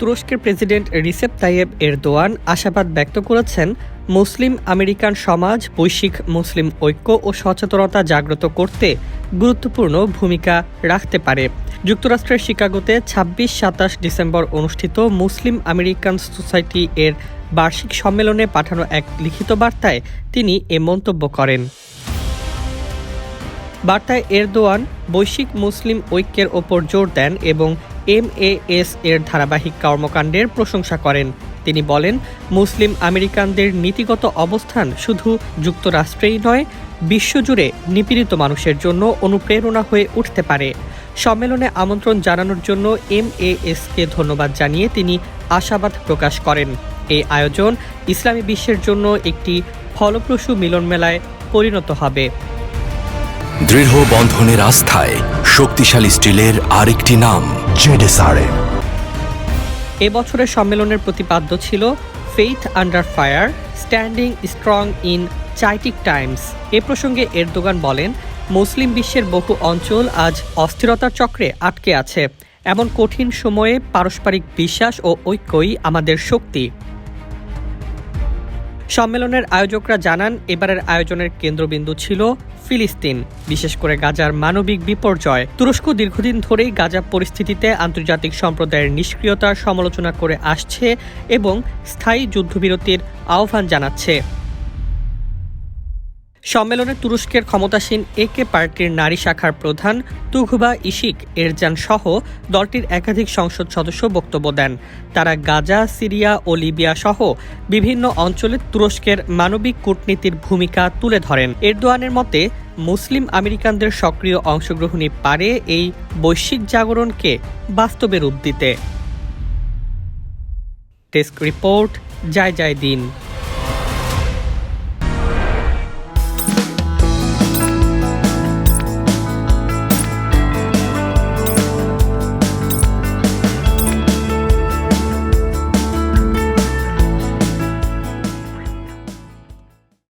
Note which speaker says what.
Speaker 1: তুরস্কের president Recep Tayyip Erdogan আশাবাদ ব্যক্ত করেছেন, মুসলিম আমেরিকান সমাজ বৈশ্বিক মুসলিম ঐক্য ও সচেতনতা জাগ্রত করতে গুরুত্বপূর্ণ ভূমিকা রাখতে পারে। যুক্তরাষ্ট্রের শিকাগোতে ২৬-২৭ ডিসেম্বর অনুষ্ঠিত মুসলিম আমেরিকান সোসাইটি এর বার্ষিক সম্মেলনে পাঠানো এক লিখিত বার্তায় তিনি এ মন্তব্য করেন। বার্তায় এরদোয়ান বৈশ্বিক মুসলিম ঐক্যের ওপর জোর দেন এবং MAS এর ধারাবাহিক কর্মকাণ্ডের প্রশংসা করেন। তিনি বলেন, মুসলিম আমেরিকানদের নীতিগত অবস্থান শুধু যুক্তরাষ্ট্রেই নয়, বিশ্বজুড়ে নিপীড়িত মানুষের জন্য অনুপ্রেরণা হয়ে উঠতে পারে। সম্মেলনে আমন্ত্রণ জানানোর জন্য MAS-কে ধন্যবাদ জানিয়ে তিনি আশাবাদ প্রকাশ করেন, এই আয়োজন ইসলামী বিশ্বের জন্য একটি ফলপ্রসূ মিলনমেলায় পরিণত হবে।
Speaker 2: দৃঢ় বন্ধনের আস্থায় শক্তিশালী স্টিলের আরেকটি নাম ZSRM।
Speaker 1: এবছরের সম্মেলনের প্রতিপাদ্য ছিল faith under fire, standing strong in chaotic times. এ প্রসঙ্গে এরদোগান বলেন, মুসলিম বিশ্বের বহু অঞ্চল আজ অস্থিরতার চক্রে আটকে আছে। এমন কঠিন সময়ে পারস্পরিক বিশ্বাস ও ঐক্যই আমাদের শক্তি। সম্মেলনের আয়োজকরা জানান, এবারের আয়োজনের কেন্দ্রবিন্দু ছিল ফিলিস্তিন, বিশেষ করে গাজার মানবিক বিপর্যয়। তুরস্ক দীর্ঘদিন ধরেই গাজা পরিস্থিতিতে আন্তর্জাতিক সম্প্রদায়ের নিষ্ক্রিয়তার সমালোচনা করে আসছে এবং স্থায়ী যুদ্ধবিরতির আহ্বান জানাচ্ছে। সম্মেলনে তুরস্কের ক্ষমতাসীন AK পার্টির নারী শাখার প্রধান তুঘবা ইশিক এরজান সহ দলটির একাধিক সংসদ সদস্য বক্তব্য দেন। তারা গাজা, সিরিয়া ও লিবিয়া সহ বিভিন্ন অঞ্চলে তুরস্কের মানবিক কূটনীতির ভূমিকা তুলে ধরেন। এরদোয়ানের মতে, মুসলিম আমেরিকানদের সক্রিয় অংশগ্রহণই পারে এই বৈশ্বিক জাগরণকে বাস্তবে রূপ দিতে। ডেস্ক রিপোর্ট, জয় জয় দিন।